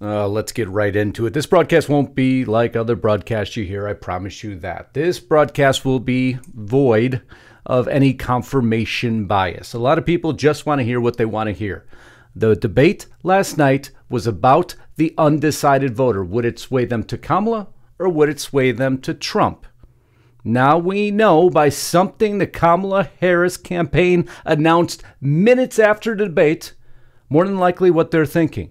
Let's get right into it. This broadcast won't be like other broadcasts you hear, I promise you that. This broadcast will be void of any confirmation bias. A lot of people just want to hear what they want to hear. The debate last night was about the undecided voter. Would it sway them to Kamala or would it sway them to Trump? Now we know by something the Kamala Harris campaign announced minutes after the debate, more than likely what they're thinking.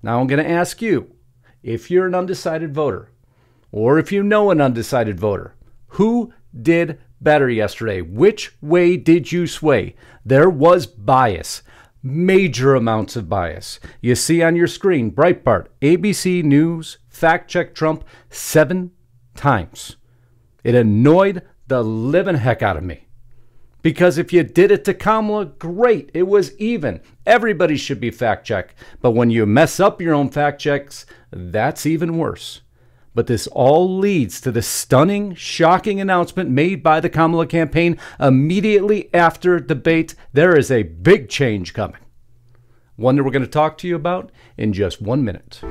Now I'm going to ask you, if you're an undecided voter, or if you know an undecided voter, who did better yesterday? Which way did you sway? There was bias, major amounts of bias. You see on your screen, Breitbart, ABC News, fact-checked Trump 7 times. It annoyed the living heck out of me. Because if you did it to Kamala, great, it was even. Everybody should be fact-checked. But when you mess up your own fact-checks, that's even worse. But this all leads to the stunning, shocking announcement made by the Kamala campaign immediately after debate. There is a big change coming. One that we're going to talk to you about in just 1 minute.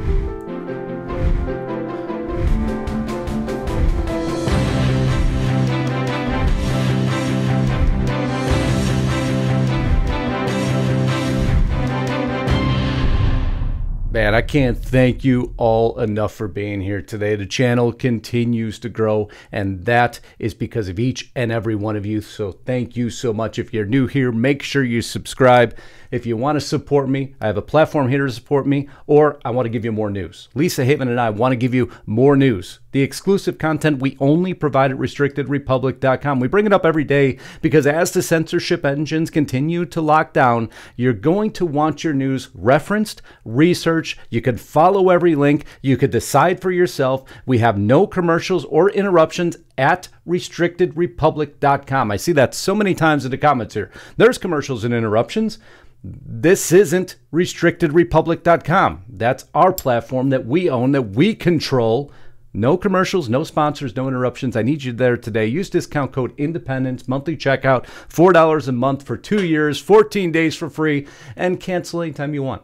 Man, I can't thank you all enough for being here today. The channel continues to grow, and that is because of each and every one of you. So thank you so much. If you're new here, make sure you subscribe. If you want to support me, I have a platform here to support me, or I want to give you more news. Lisa Haven and I want to give you more news. The exclusive content we only provide at restrictedrepublic.com. We bring it up every day because as the censorship engines continue to lock down, you're going to want your news referenced, researched. You could follow every link. You could decide for yourself. We have no commercials or interruptions at restrictedrepublic.com. I see that so many times in the comments here. There's commercials and interruptions. This isn't restrictedrepublic.com. That's our platform that we own, that we control. No commercials, no sponsors, no interruptions. I need you there today. Use discount code INDEPENDENCE, monthly checkout, $4 a month for 2 years, 14 days for free, and cancel anytime you want.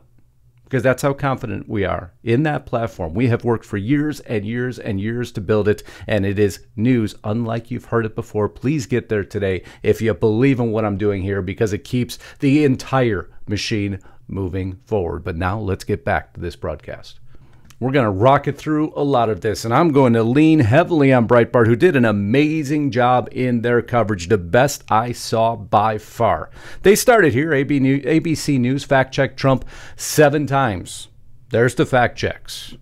Because that's how confident we are in that platform. We have worked for years and years and years to build it, and it is news unlike you've heard it before. Please get there today if you believe in what I'm doing here, because it keeps the entire machine moving forward. But now let's get back to this broadcast. We're going to rocket through a lot of this, and I'm going to lean heavily on Breitbart, who did an amazing job in their coverage, the best I saw by far. They started here, ABC News fact-checked Trump 7 times. There's the fact checks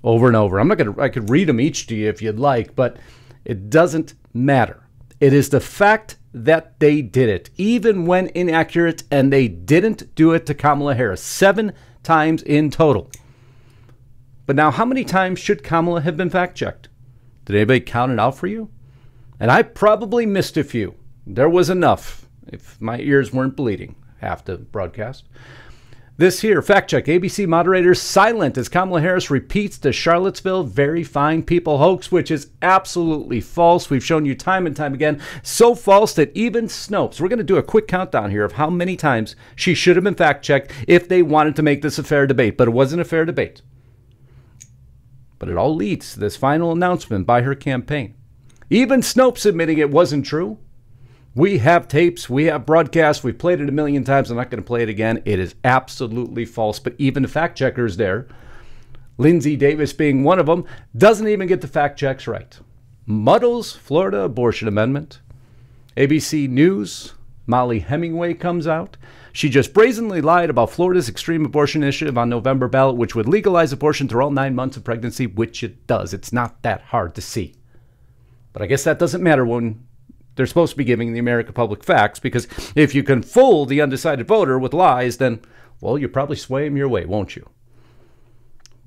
over and over. I could read them each to you if you'd like, but it doesn't matter. It is the fact that they did it, even when inaccurate, and they didn't do it to Kamala Harris. 7 times in total. But now, how many times should Kamala have been fact-checked? Did anybody count it out for you? And I probably missed a few. There was enough, if my ears weren't bleeding half the broadcast. This here, fact check, ABC moderators silent as Kamala Harris repeats the Charlottesville very fine people hoax, which is absolutely false. We've shown you time and time again. So false that even Snopes, we're going to do a quick countdown here of how many times she should have been fact-checked if they wanted to make this a fair debate. But it wasn't a fair debate. But it all leads to this final announcement by her campaign. Even Snopes admitting it wasn't true. We have tapes, we have broadcasts, we've played it a million times. I'm not going to play it again. It is absolutely false. But even the fact checkers there, Lindsay Davis being one of them, doesn't even get the fact checks right. Muddles Florida abortion amendment. ABC News, Molly Hemingway comes out. She just brazenly lied about Florida's extreme abortion initiative on November ballot, which would legalize abortion through all 9 months of pregnancy, which it does. It's not that hard to see. But I guess that doesn't matter when they're supposed to be giving the American public facts, because if you can fool the undecided voter with lies, then, well, you'll probably sway them your way, won't you?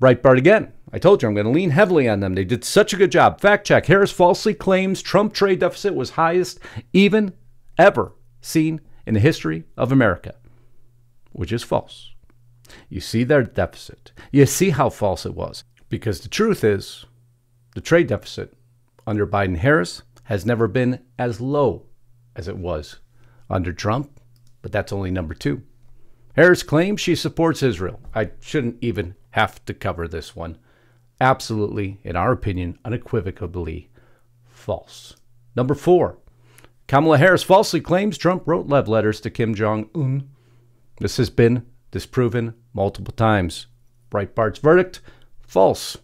Breitbart again. I told you I'm going to lean heavily on them. They did such a good job. Fact check. Harris falsely claims Trump trade deficit was highest even ever seen in the history of America, which is false. You see their deficit. You see how false it was. Because the truth is, the trade deficit under Biden-Harris has never been as low as it was under Trump, but that's only number 2. Harris claims she supports Israel. I shouldn't even have to cover this one. Absolutely, in our opinion, unequivocally false. Number 4, Kamala Harris falsely claims Trump wrote love letters to Kim Jong-un. This has been disproven multiple times. Breitbart's verdict, false.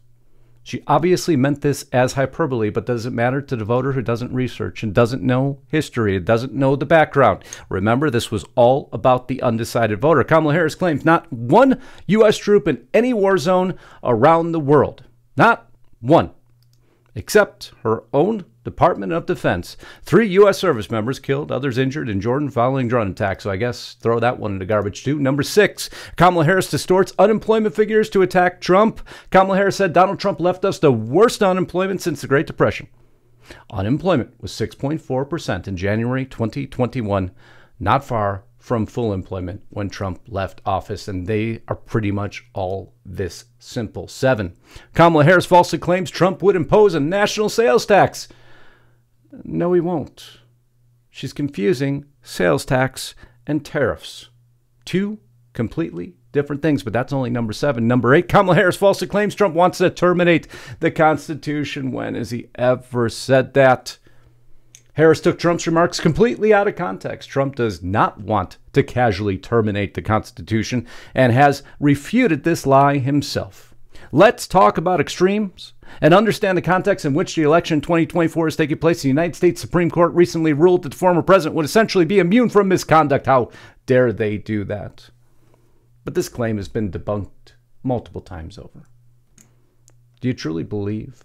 She obviously meant this as hyperbole, but does it matter to the voter who doesn't research and doesn't know history, and doesn't know the background? Remember, this was all about the undecided voter. Kamala Harris claims not one U.S. troop in any war zone around the world. Not one. Except her own Department of Defense. 3 U.S. service members killed, others injured in Jordan following drone attacks. So I guess throw that one in the garbage too. Number 6, Kamala Harris distorts unemployment figures to attack Trump. Kamala Harris said Donald Trump left us the worst unemployment since the Great Depression. Unemployment was 6.4% in January 2021, not far from full employment when Trump left office, and they are pretty much all this simple. 7, Kamala Harris falsely claims Trump would impose a national sales tax. No, he won't. She's confusing sales tax and tariffs. 2 completely different things, but that's only number 7. Number 8, Kamala Harris falsely claims Trump wants to terminate the Constitution. When has he ever said that? Harris took Trump's remarks completely out of context. Trump does not want to casually terminate the Constitution and has refuted this lie himself. Let's talk about extremes and understand the context in which the election 2024 is taking place. The United States Supreme Court recently ruled that the former president would essentially be immune from misconduct. How dare they do that? But this claim has been debunked multiple times over. Do you truly believe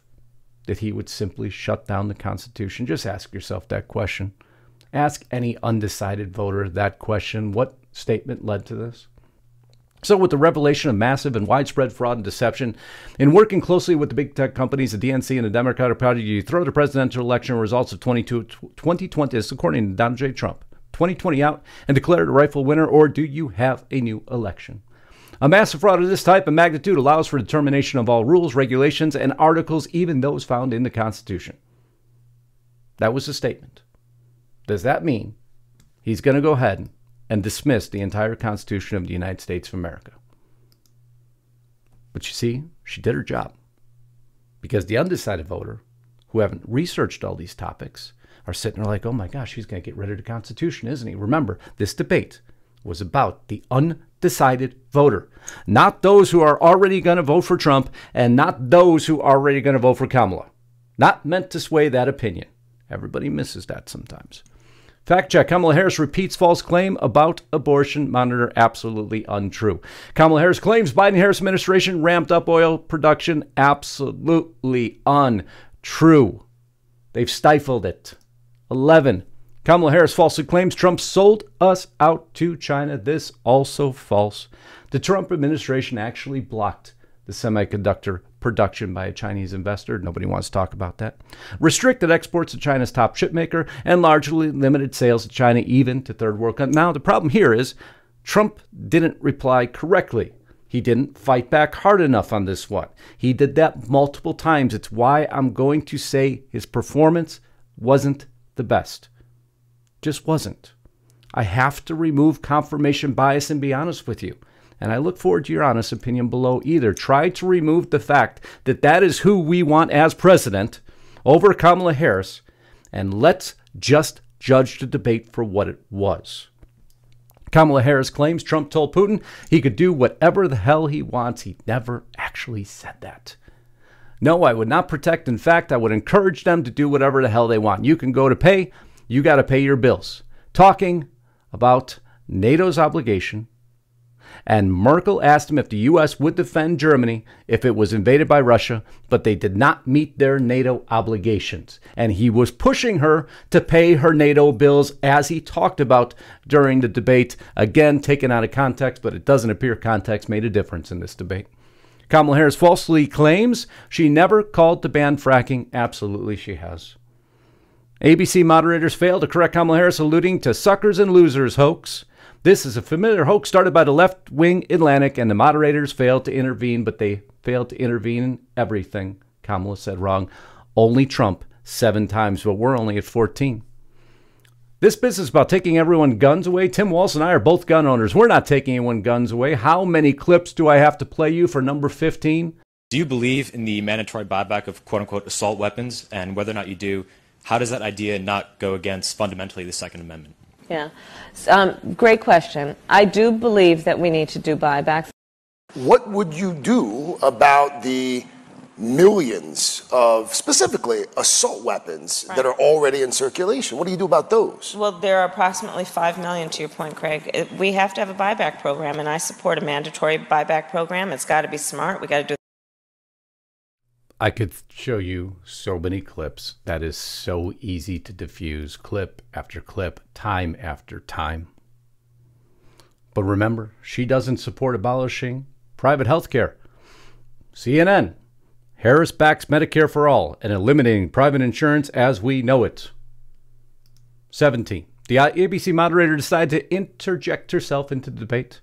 that he would simply shut down the Constitution? Just ask yourself that question. Ask any undecided voter that question. What statement led to this? So with the revelation of massive and widespread fraud and deception, in working closely with the big tech companies, the DNC and the Democratic Party, you throw the presidential election results of 2020, this according to Donald J. Trump, 2020 out and declare the rightful winner, or do you have a new election? A massive fraud of this type and magnitude allows for determination of all rules, regulations, and articles, even those found in the Constitution. That was the statement. Does that mean he's going to go ahead and dismiss the entire Constitution of the United States of America? But you see, she did her job. Because the undecided voter, who haven't researched all these topics, are sitting there like, oh my gosh, he's going to get rid of the Constitution, isn't he? Remember, this debate was about the undecided voter, not those who are already going to vote for Trump and not those who are already going to vote for Kamala. Not meant to sway that opinion. Everybody misses that sometimes. Fact check. Kamala Harris repeats false claim about abortion monitor. Absolutely untrue. Kamala Harris claims Biden-Harris administration ramped up oil production. Absolutely untrue. They've stifled it. 11. Kamala Harris falsely claims Trump sold us out to China. This also false. The Trump administration actually blocked the semiconductor production by a Chinese investor. Nobody wants to talk about that. Restricted exports to China's top chip maker and largely limited sales to China, even to third world countries. Now, the problem here is Trump didn't reply correctly. He didn't fight back hard enough on this one. He did that multiple times. It's why I'm going to say his performance wasn't the best. Just wasn't. I have to remove confirmation bias and be honest with you. And I look forward to your honest opinion below. Either try to remove the fact that that is who we want as president over Kamala Harris, and let's just judge the debate for what it was. Kamala Harris claims Trump told Putin he could do whatever the hell he wants. He never actually said that. No, I would not protect. In fact, I would encourage them to do whatever the hell they want. You can go to pay. You got to pay your bills. Talking about NATO's obligation. And Merkel asked him if the U.S. would defend Germany if it was invaded by Russia, but they did not meet their NATO obligations. And he was pushing her to pay her NATO bills, as he talked about during the debate. Again, taken out of context, but it doesn't appear context made a difference in this debate. Kamala Harris falsely claims she never called to ban fracking. Absolutely, she has. ABC moderators failed to correct Kamala Harris, alluding to suckers and losers hoax. This is a familiar hoax started by the left-wing Atlantic, and the moderators failed to intervene, but they failed to intervene in everything Kamala said wrong. Only Trump 7 times, but we're only at 14. This business about taking everyone guns away, Tim Walz and I are both gun owners. We're not taking anyone guns away. How many clips do I have to play you for number 15? Do you believe in the mandatory buyback of quote-unquote assault weapons? And whether or not you do, how does that idea not go against fundamentally the Second Amendment? Yeah, great question. I do believe that we need to do buybacks. What would you do about the millions of, specifically, assault weapons that are already in circulation? What do you do about those? Well, there are approximately 5 million, to your point, Craig. We have to have a buyback program, and I support a mandatory buyback program. It's got to be smart. We got to do. I could show you so many clips. That is so easy to diffuse, clip after clip, time after time. But remember, she doesn't support abolishing private health care. CNN, Harris backs Medicare for all and eliminating private insurance as we know it. 17. The ABC moderator decided to interject herself into the debate.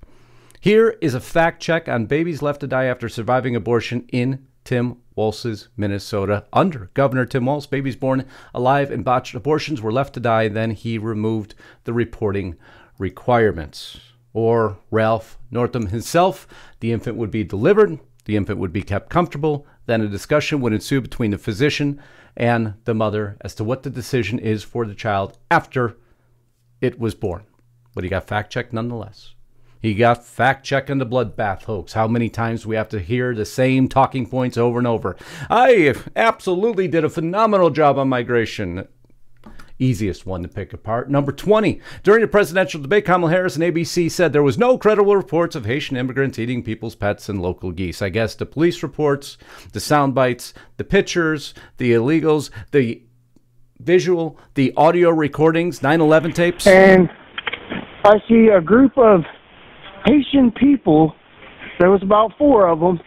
Here is a fact check on babies left to die after surviving abortion in Tim Walz's Minnesota. Under Governor Tim Walz, babies born alive in botched abortions were left to die. Then he removed the reporting requirements. Or Ralph Northam himself, the infant would be delivered, the infant would be kept comfortable, then a discussion would ensue between the physician and the mother as to what the decision is for the child after it was born. But he got fact-checked nonetheless. He got fact-checking the bloodbath hoax. How many times do we have to hear the same talking points over and over? I absolutely did a phenomenal job on migration. Easiest one to pick apart. Number 20. During the presidential debate, Kamala Harris and ABC said there was no credible reports of Haitian immigrants eating people's pets and local geese. I guess the police reports, the sound bites, the pictures, the illegals, the visual, the audio recordings, 9/11 tapes. And I see a group of Haitian people. There was about 4 of them.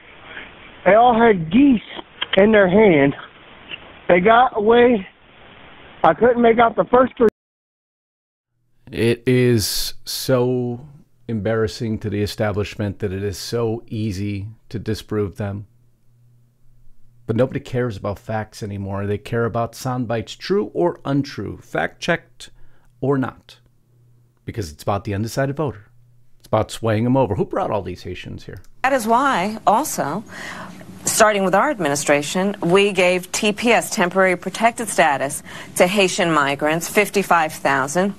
They all had geese in their hand. They got away. I couldn't make out the first 3. It is so embarrassing to the establishment that it is so easy to disprove them. But nobody cares about facts anymore. They care about sound bites, true or untrue, fact-checked or not. Because it's about the undecided voter. It's about swaying them over. Who brought all these Haitians here? That is why, also, starting with our administration, we gave TPS, temporary protected status, to Haitian migrants, 55,000.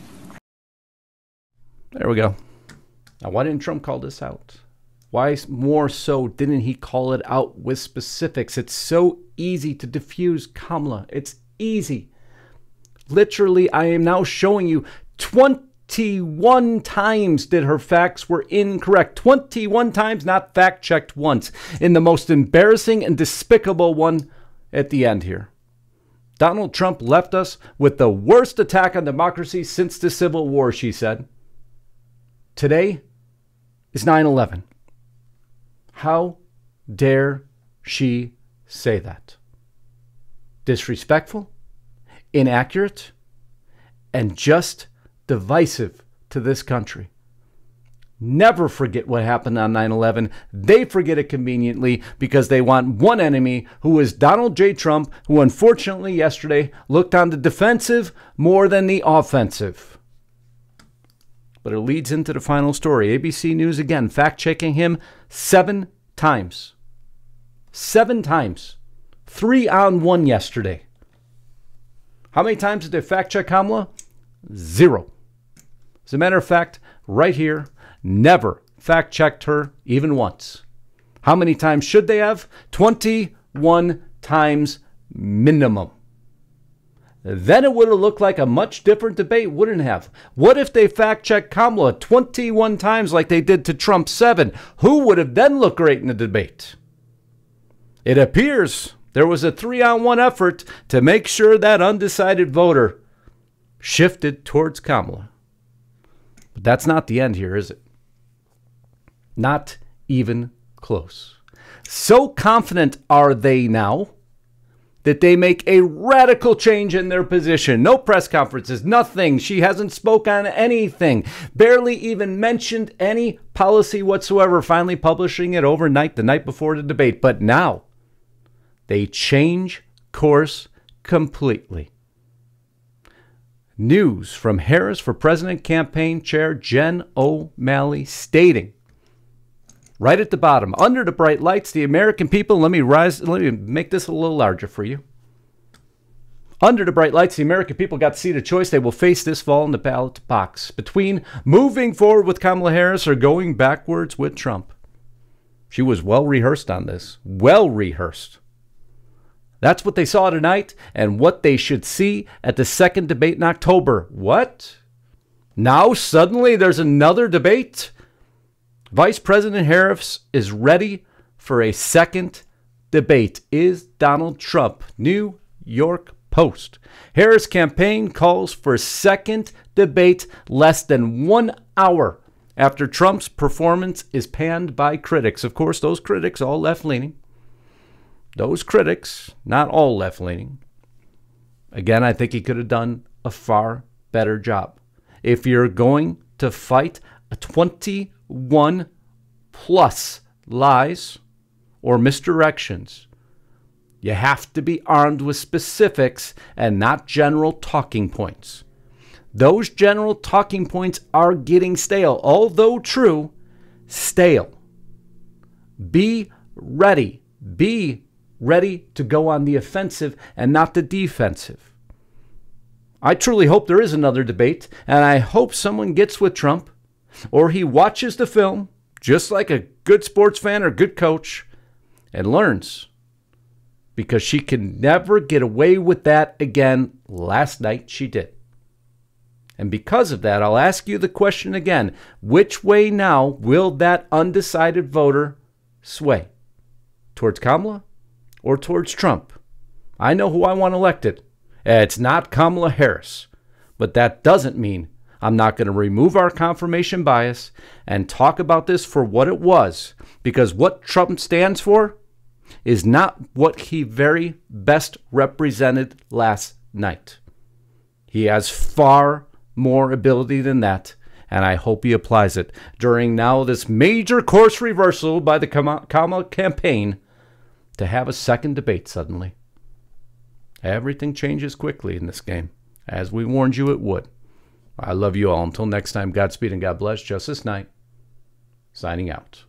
There we go. Now, why didn't Trump call this out? Why more so didn't he call it out with specifics? It's so easy to diffuse, Kamala. It's easy. Literally, I am now showing you 21 times that her facts were incorrect. 21 times, not fact-checked once. In the most embarrassing and despicable one at the end here. Donald Trump left us with the worst attack on democracy since the Civil War, she said. Today is 9/11. How dare she say that? Disrespectful, inaccurate, and just divisive to this country. Never forget what happened on 9/11. They forget it conveniently because they want one enemy, who is Donald J. Trump, who unfortunately yesterday looked on the defensive more than the offensive. But it leads into the final story. ABC News again fact-checking him 7 times. 7 times. 3 on 1 yesterday. How many times did they fact-check Kamala? 0. As a matter of fact, right here, never fact-checked her even once. How many times should they have? 21 times minimum. Then it would have looked like a much different debate, wouldn't it have? What if they fact-checked Kamala 21 times like they did to Trump 7? Who would have then looked great in the debate? It appears there was a 3-on-1 effort to make sure that undecided voter shifted towards Kamala. But that's not the end here, is it? Not even close. So confident are they now that they make a radical change in their position. No press conferences, nothing. She hasn't spoke on anything. Barely even mentioned any policy whatsoever, finally publishing it overnight the night before the debate. But now they change course completely. News from Harris for President campaign chair Jen O'Malley stating, right at the bottom, under the bright lights, the American people, let me make this a little larger for you. Under the bright lights, the American people got the seat of choice they will face this fall in the ballot box between moving forward with Kamala Harris or going backwards with Trump. She was well rehearsed on this. Well rehearsed. That's what they saw tonight and what they should see at the second debate in October. What? Now suddenly there's another debate? Vice President Harris is ready for a second debate. Is Donald Trump? New York Post. Harris campaign calls for a second debate less than 1 hour after Trump's performance is panned by critics. Of course, those critics all left-leaning. Those critics, not all left-leaning. Again, I think he could have done a far better job. If you're going to fight a 21 plus lies or misdirections, you have to be armed with specifics and not general talking points. Those general talking points are getting stale, although true, stale. Be ready. Be ready to go on the offensive and not the defensive. I truly hope there is another debate, and I hope someone gets with Trump or he watches the film, just like a good sports fan or good coach, and learns. Because she can never get away with that again. Last night she did. And because of that, I'll ask you the question again. Which way now will that undecided voter sway? Towards Kamala or towards Trump? I know who I want elected. It's not Kamala Harris. But that doesn't mean I'm not going to remove our confirmation bias and talk about this for what it was. Because what Trump stands for is not what he very best represented last night. He has far more ability than that, and I hope he applies it during now this major course reversal by the Kamala campaign to have a second debate suddenly. Everything changes quickly in this game, as we warned you it would. I love you all. Until next time, Godspeed and God bless. Justus Knight, signing out.